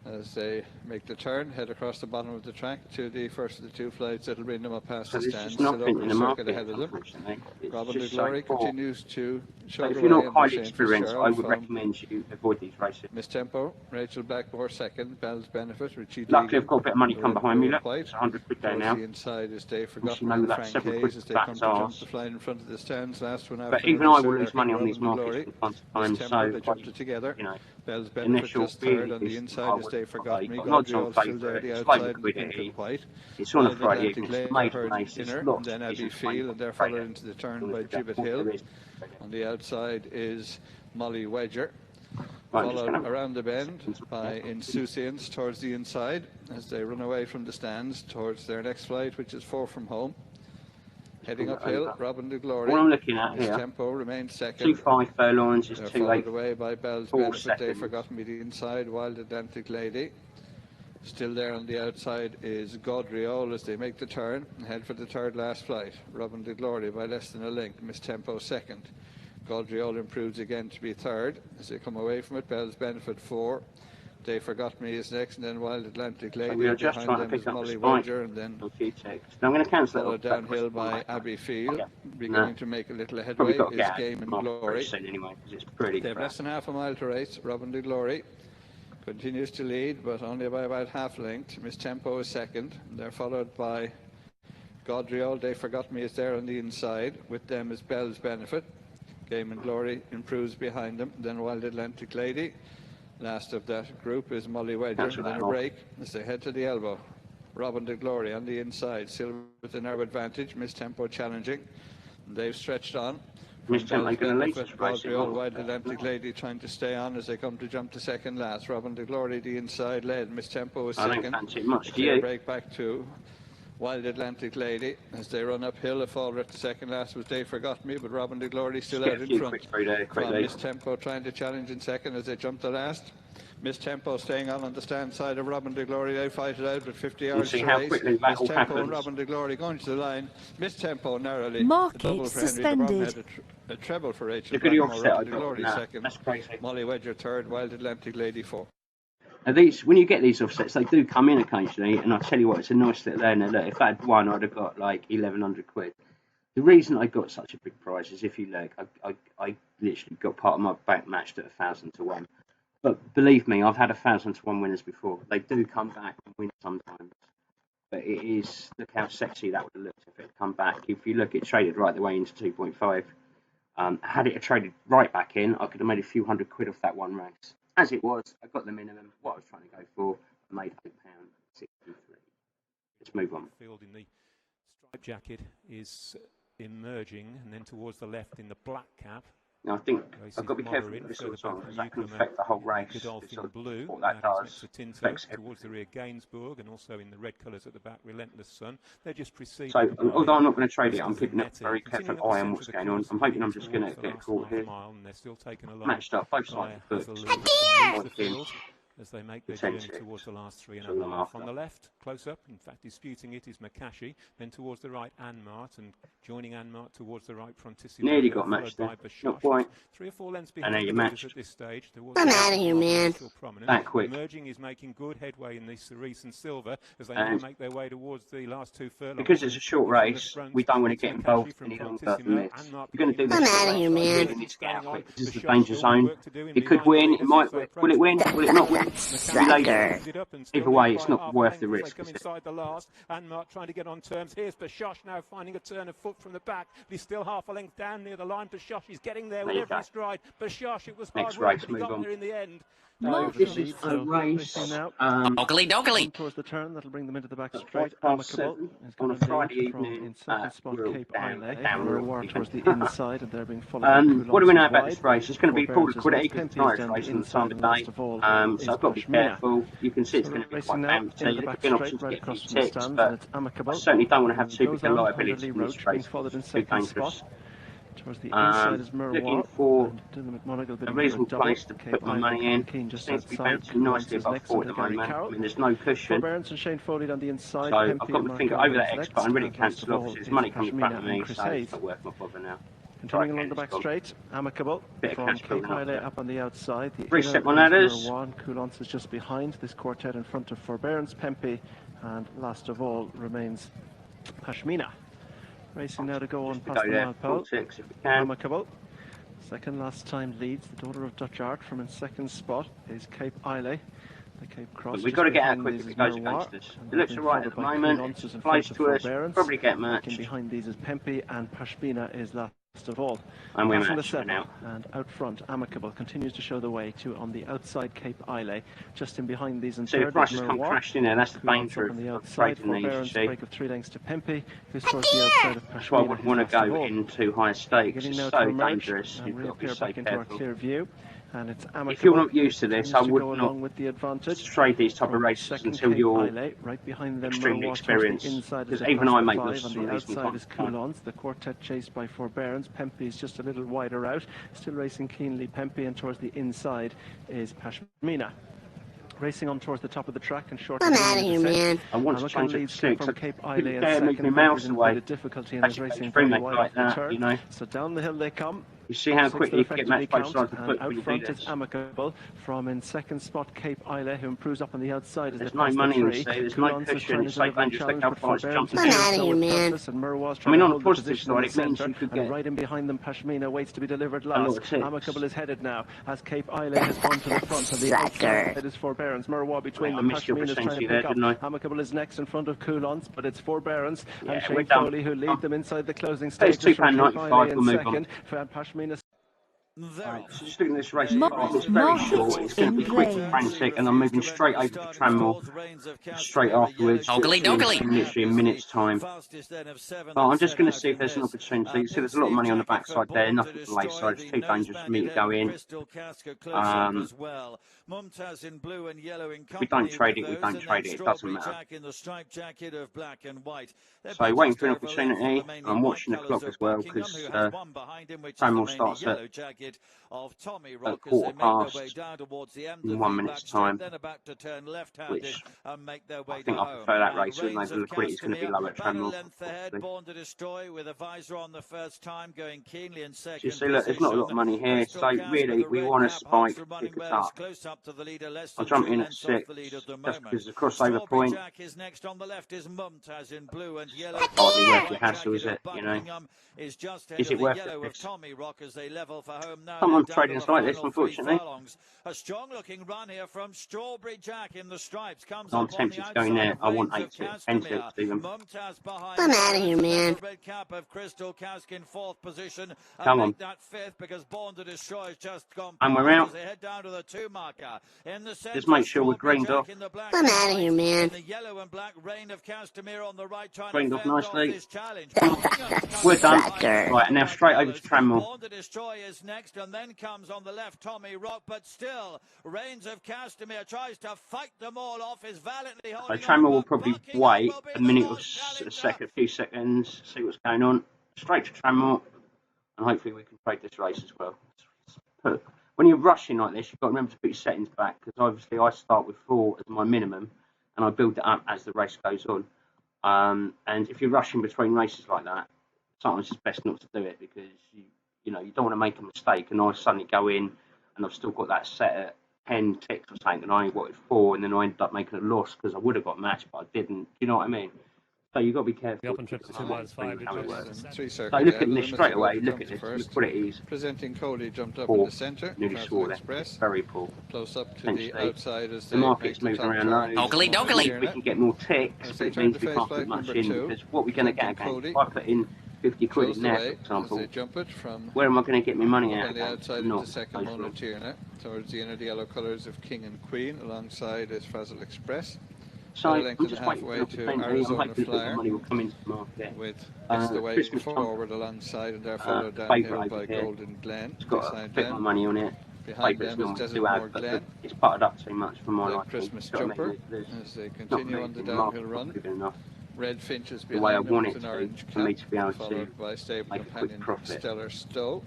As they make the turn, head across the bottom of the track to the first of the 2 flights that'll bring them up past the stands, still over the circuit ahead of them. Robin de Glory continues to show the way. If you're not highly experienced, I would recommend you avoid these races. Miss Tempo, Rachel Blackmore second, Bell's Benefit, Richie luckily I've got a bit of money come behind me, look, it's 100 quid there now. The inside is Dave Forgotten and Frank Hayes as they come to jump the flight in front of the stands. Last one out. But even I will lose money on these markets from time to time, so jumped together. You know, Bell's Benefit just third on the inside as they forgot me. Gaudriol still there, the outside in pink and white. It's on a Friday evening, it's made races, and then Abbey Field, and they're followed into the turn by Gibbet Hill. On the outside is Molly Wedger, followed around the bend by Insouciance towards the inside as they run away from the stands towards their next flight, which is 4 from home. Heading uphill, Robin de Glory. What I'm looking at here, Tempo remains second. 2.5 furlongs is 2.8. Followed away by Bell's Benefit. They've forgotten me the inside. Wild Atlantic Lady. Still there on the outside is Gaudriol as they make the turn and head for the third last flight. Robin de Glory by less than a length. Miss Tempo second. Gaudriol improves again to be third as they come away from it. Bell's Benefit 4. They Forgot Me is next, and then Wild Atlantic Lady. So we are just trying to pick up the spike. And then now I'm going to cancel followed downhill by Abbey Field, beginning to make a little headway is Game and Glory. Anyway, it's pretty they have less than half a mile to race. Robin de Glory continues to lead, but only by about half length. Miss Tempo is second. They're followed by Gaudriol. They Forgot Me is there on the inside. With them is Bell's Benefit. Game and Glory improves behind them. Then Wild Atlantic Lady. Last of that group is Molly Wedger, and then a break as they head to the elbow. Robin de Glory on the inside, still with the narrow advantage. Miss Tempo challenging. They've stretched on. Miss Tempo going to lead this race. Wild Atlantic Lady trying to stay on as they come to jump to second last. Robin de Glory, the inside led. Miss Tempo is second. I don't fancy it much, do you? Break back to Wild Atlantic Lady as they run uphill. A fall at the second last was They Forgot Me, but Robin de Glory still out in front. Miss Tempo trying to challenge in second as they jump the last. Miss Tempo staying on the stand side of Robin de Glory. They fight it out with 50 yards to race. Miss Tempo and Robin de Glory going to the line. Miss Tempo narrowly. Market suspended. A treble for Rachel. Look at the offset. Robin de Glory second. That's crazy. Molly Wedger third. Wild Atlantic Lady fourth. Now these, when you get these offsets, they do come in occasionally, and I tell you what, it's a nice little earner. Look, if I had one, I'd have got like 1,100 quid. The reason I got such a big prize is, if you look, I literally got part of my bank matched at 1,000 to 1. But believe me, I've had 1,000 to 1 winners before. They do come back and win sometimes. But it is, look how sexy that would have looked if it had come back. If you look, it traded right the way into 2.5. Had it traded right back in, I could have made a few hundred quid off that one race. As it was, I got the minimum. What I was trying to go for, I made £8.63. Let's move on. Field in the striped jacket is emerging, and then towards the left in the black cap. Now, I think I've got to be careful with this sort of song, because that can affect the whole race. Godolphin blue, what that does affects towards the rear Gainsbourg, and also in the red colours at the back, Relentless Sun. They're just preceding. So, although I'm not going to trade it, I'm keeping a very careful eye on what's going on. I'm hoping I'm just going to get caught here. Matched up, both sides of the books. As they make their journey towards the last 3.5. On the left, close up, in fact disputing it, is McCashy. Then towards the right, Anmart, and joining Anmart towards the right, Frontissimo. Nearly got matched there, not quite. 3 or 4 lengths behind the leaders at this stage. I'm out of here, man. That quick. Emerging is making good headway in the Cerise and Silver as they now make their way towards the last 2 furlongs. Because it's a short race, we don't want to get involved any longer than this. You're going to do this. I'm out of here, man. Really need to get out quick. This is the danger zone. It could win. It might. Will it win? Will it not win? Either way, it's not worth the risk. Inside the last, Anmart trying to get on terms. Here's Bashosh now finding a turn of foot from the back. But he's still half a length down near the line. Bashosh is getting there with every stride. Bashosh, it was hard work, but he got there in the end. This is a race. Oakley dokley. Towards the turn, that'll bring them into the back straight. 7 on a Friday evening. In second spot, Cape Islay. Down towards the inside, and they're being followed. What do we know about this race? It's going to be poor liquidity because it's an Irish race on the time of day. So I've got to be careful. You can see it's going to be quite empty. There's been options to get a few ticks, but I certainly don't want to have too big a liability in this race. It's too dangerous. Looking for a reasonable place to put my money in. Seems to be bouncing nicely above 4 at the moment. I mean, there's no cushion. So I've got my finger over that X button, ready to cancel off. There's money coming in front of me, so it's not worth my bother now. Continuing along the back straight, Amicable from Cape Islay up on the outside. Reset my ladders. Coulance is just behind this quartet in front of Forbearance, Pempe, and last of all remains Pashmina. Racing now to go on past the mile pole. Amicable. Second last time leads. The daughter of Dutch Art from in second spot is Cape Islay. The Cape Cross. But we've got to get out quick if it goes against us. It looks alright at the moment. It's close to us. Probably get matched. Behind these is Pempe, and Pashmina is last of all. And we're matched now. And out front, Amicable continues to show the way to on the outside Cape Islay. Just in behind these and so the price has come crashed in there. That's the danger of trading these, you see. Break of 3 lengths to Pempe. Who's towards the outside of Pashmina. That's why I wouldn't want to go in too high stakes. It's so dangerous. You've got to be so careful. Clear view. And it's if you're not used to this, I would not with the advantage. trade these type of races until you're right behind them, extremely experienced. Because even I make those on the outside is Coulance, the quartet chased by Forbearance. Pempe is just a little wider out, still racing keenly. Pempe, and towards the inside is Pashmina. Racing on towards the top of the track and short. I'm out of here, man. I want to change it to 6. From Cape Islay I move my mouse away. Difficulty in his racing like that, you know. So down the hill they come. You see how quickly you can get matched both sides of the foot when you do this. Amicable from in second spot Cape Islay, who improves up on the outside. There's no money in this, there's no cushion. It's so dangerous. Look how far it's jumping. I'm out of here, man. I mean, on the positive side, it means you could get. Right in behind them, Pashmina waits to be delivered last. Amicable is headed now as Cape Islay has gone to the front of the outside. It is Forbearance. Murwa between them. Pashmina is trying to pick up. Amicable is next in front of Coulance, but it's Forbearance and Shane Foley who lead them inside the closing stage. It's £2.95. We'll move on. Pashmina So just looking at this race, it's very short. It's going to be quick and frantic, and I'm moving straight over to Tramore straight afterwards. Literally a minute's time. But I'm just going to see if there's an opportunity. You see, there's a lot of money on the backside there. Nothing on the late side. It's too dangerous for me to go in. We don't trade it. We don't trade it. It doesn't matter. So waiting for an opportunity. I'm watching the clock as well because Tramore starts at 1:15 in 1 minute's time, which I think I prefer that race, even though the liquidity is going to be low at Tramore. So you see, look, there's not a lot of money here, so really we want to spike pick it up. I'll jump in at 6 just because the crossover point. Hardly worth your hassle, is it? You know, is it worth it? Someone's trading us like this, unfortunately. A strong looking run here from Strawberry Jack in the stripes. Comes I'm tempted to go in there. I want 8 tips, 10 tips, Stephen. I'm out of here, man. Red cap of Crystal Cask in 4th position. Come on. That 5th because Born to Destroy has just gone. And we're out. They head down to the 2 marker. In the center, just make sure we're greened off. I'm out of here, man. The yellow and black Reign of Castamere on the right, trying Greened to off nicely. We're done. Right, and now straight over to Tramore. Born to Destroy is next, and then comes on the left Tommy Rock, but still Reigns of Castamere tries to fight them all off. Is valiantly holding. So Tramore will probably wait a minute or a few seconds, see what's going on. Straight to Tramore, and hopefully we can trade this race as well. When you're rushing like this, you've got to remember to put your settings back, because obviously I start with 4 as my minimum, and I build it up as the race goes on. And if you're rushing between races like that, sometimes it's best not to do it, because you know you don't want to make a mistake and I suddenly go in and I've still got that set at 10 ticks or something, and I only wanted 4, and then I ended up making a loss because I would have got matched, but I didn't. Do you know what I mean? So you've got to be careful. The open trip to 2 minus 5. So look at this straight away. Look at this. Liquidities. Presenting Cody jumped up in the centre. Nearly swore that. Very poor. Close up to the outside as the market's moving around low. Oakley dokley. We can get more ticks, but it means we can't put much in, because what we're going to get again, if I put in 50 quid in there, for example, where am I going to get my money out? On the outside of the second Monotier towards the inner, the yellow colours of King and Queen, alongside is Frazzle Express. So I'm just waiting for an opportunity. I'm hoping that the money will come into the market. With It's the Way Christmas forward alongside, and they're followed downhill by Golden Glen. It's got a bit more money on it. Favourites normally do add, but it's buttered up too much for my liking. Christmas Jumper, as they continue on the downhill run. Red Finches behind the way I them want with it an orange for me to be able to followed by stable make a quick companion profit. Stellar Stowe.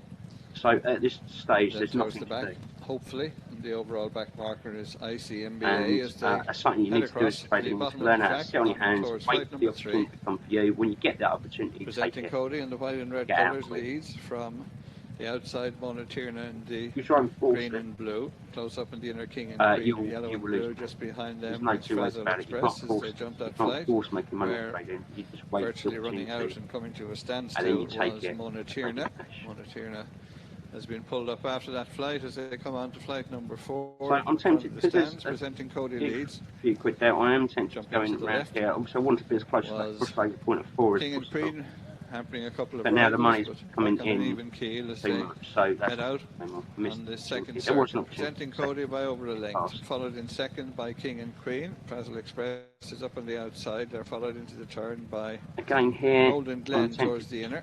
So at this stage, there's nothing back, to do. Hopefully, the overall back marker is ICMBA. And as that's something you need to do as trading. You need to learn how to sit on your hands, wait for the opportunity to come for you. When you get that opportunity, presenting take it. Cody in the white and red colours leads from the outside Monotirna and the green and blue. Close up in the inner King and Queen, yellow and blue just behind them. There's no 2 ways about it. You can't force, they jump that you can't force making money trading. You just wait virtually running out and coming to a standstill was Monotirna. Monotirna has been pulled up after that flight as they come on to flight number 4. So I'm tempted, because there's presenting Cody leads. A few quid there. I am tempted to go in around here. Also, I want to be as close to that crossover point of 4 as King and possible. Queen hampering a couple of but now the money's coming in even keel as too they much, so that's head out on the second circuit. Presenting Cody by over a length, followed in second by King and Queen. Frazzle Express is up on the outside. They're followed into the turn by again here Golden Glen towards the inner.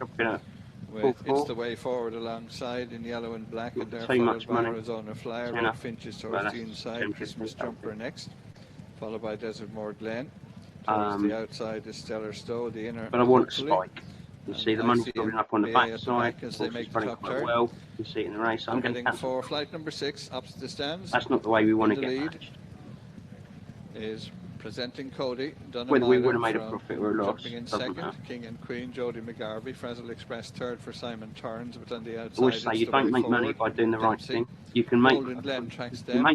With It's the Way forward alongside in yellow and black, and they're followed by Arizona Flyer. Red Finches towards the inside. Christmas Jumper next, followed by Desert Moor Glen. Towards the outside is Stellar Stowe, the inner. But I want a spike. You see the money's building up on the back side. As they make the top quite turn. well. You see it in the race. I'm going to cancel. For flight number 6 up to the stands. That's not the way we want to get lead matched. Is presenting Cody. Whether we would have made a profit or a loss, jumping in doesn't second. matter. King and Queen, Jody McGarvey. Frazzle Express third for Simon Turns, but on the outside. Always say you don't make money by doing the right thing. You can make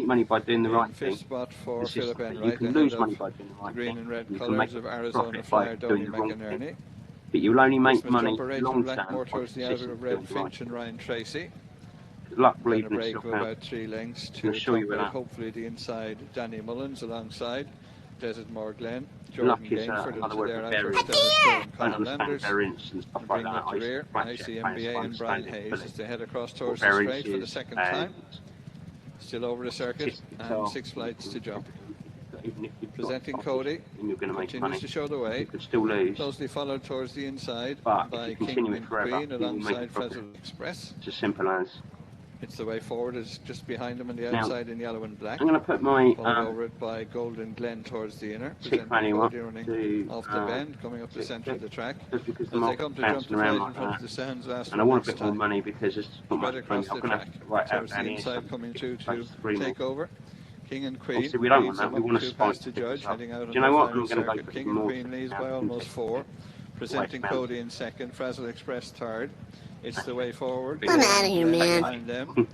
money by doing the right thing. Spot for Philip Enright. You can lose money by doing the right green thing. and red You can colours make of Arizona profit Flyer, by doing Donny the wrong thing. McInerney. But you'll only make Christmas money Jumper, long Black term more by towards the outer of Red consistently doing Finch and the right Ryan Tracy. thing. Good luck And a believing break itself of out. about 3 lengths I'll to show you top out, that. hopefully the inside Danny Mullins alongside Desert Moor Glen. Luck Jordan is Gainford another into word their for outfit. variance. I don't Conor understand Landers. variance and stuff like Bring that. up the rear. ICMBA and Brian Hayes as they head across towards the straight for the second time. Still over the circuit and 6 flights to jump. Presenting Cody, continues to show the way. You could still lose. Closely followed towards the inside But by if you continue King it forever, Queen you will make alongside a profit. Frazzle Express. It's as simple as. It's the way forward, is just behind them on the Now, outside in yellow and black. I'm going to put my Followed over it by Golden Glen towards the inner. tick Presenting value Cody up running to off the bend, coming up the centre of the track. just because the As they market's come to jump bouncing the around flight in like front of that. the stands last And I want a next bit more time. money because it's not Spread much across money. the I'm going track. to write out Towards the down here. inside coming to That's 3 take more. over. King and Queen. Obviously, we don't want leads that. them We up want to 2 spike past the the judge, figures up. heading out on Do you know the what? final I'm going to go circuit. for King some and more Queen leads now. by almost 4. Presenting Wait, Cody in second, Frazzle Express third. It's the way forward. I'm outta here, man. Behind them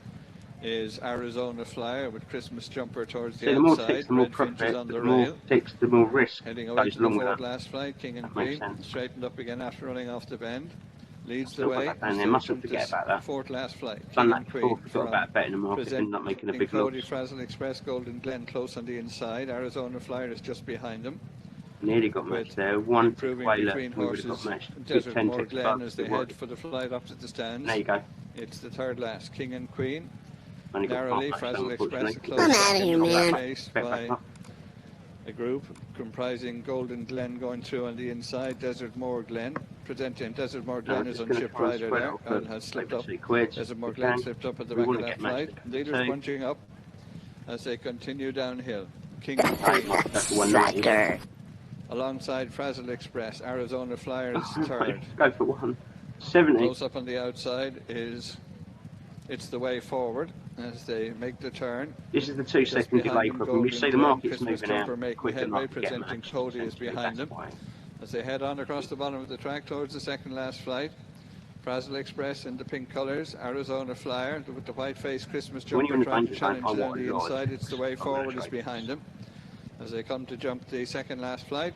is Arizona Flyer with Christmas Jumper towards the See, the more outside. ticks, the more Red Finches profit, on the the more rail. ticks, the more risk Heading away goes to the along with fourth that. last flight, King and That makes Queen. sense. Straightened up again after running off the bend. Leads the Still got way. that down there. Still Mustn't come to forget about that. fourth last flight. Done King that and before. Queen Forgot from about betting the market, ended up making a big loss. Cody, Frazzle Express, Golden Glen close on the inside. Arizona Flyer is just behind them. Nearly got matched there. One tick Improving away left. between We would have got horses. matched. Good Desert 10 Moor ticks Glen above as they the head work. for the flight opposite the stands. There you go. It's the third last. King and Queen. Only got Narrowly, half matched, Frazzle Express unfortunately. close I'm outta second, here, man. faced by a group comprising Golden Glen going through on the inside, Desert Moor Glen. Presenting Desert Moor Glen is on ship rider there and has slipped up. Desert Moor Glen slipped up at the back of that flight. Leaders bunching up as they continue downhill. King and Queen. Sucker. Alongside Frazzle Express, Arizona Flyer is third. Go for 170. Close up on the outside is It's the Way Forward as they make the turn. This is the 2 second delay problem. You see the market's moving out quick headway, enough to get presenting matched. Cody is behind them. That's why. As they head on across the bottom of the track towards the second last flight. Frazzle Express in the pink colours, Arizona Flyer with the white face Christmas When you're jumper in the trying to danger challenge zone, I down want the a lot. inside. It's the Way I'm Forward gonna is try. behind them as they come to jump the second last flight.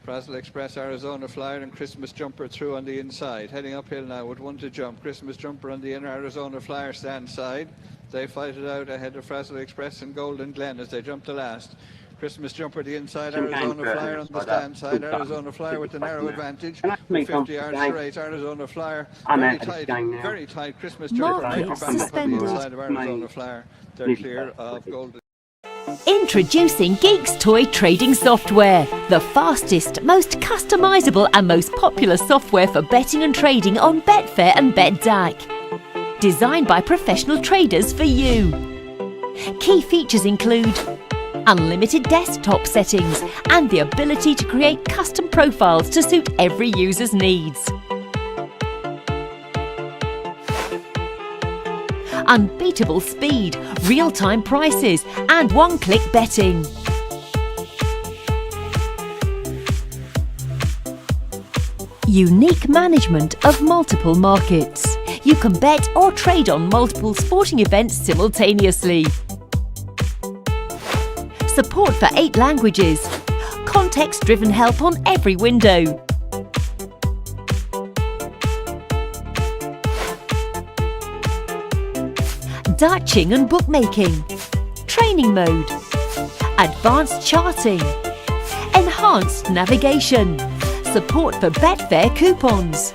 Frazzle Express, Arizona Flyer and Christmas Jumper through on the inside. Heading uphill now with 1 to jump. Christmas Jumper on the inner, Arizona Flyer stand side. They fight it out ahead of Frazzle Express and Golden Glen as they jump the last. Christmas Jumper the inside, Some Arizona games Flyer on the like stand that. side. Good done. Arizona Flyer with the narrow advantage. And that's me 50 yards game. straight, Arizona Flyer. I'm Very out of this tight, game now. very tight. Christmas Jumper Market making back up on the suspended. inside of Arizona Flyer. They're clear of Golden. Introducing Geeks Toy trading software, the fastest, most customizable and most popular software for betting and trading on Betfair and BetDAC. Designed by professional traders for you. Key features include unlimited desktop settings and the ability to create custom profiles to suit every user's needs. Unbeatable speed, real-time prices and one-click betting. Unique management of multiple markets. You can bet or trade on multiple sporting events simultaneously. Support for 8 languages. Context-driven help on every window. Dutching and bookmaking, training mode, advanced charting, enhanced navigation, support for Betfair coupons,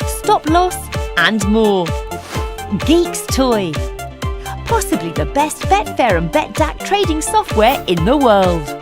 stop loss and more. Geeks Toy, possibly the best Betfair and BetDAC trading software in the world.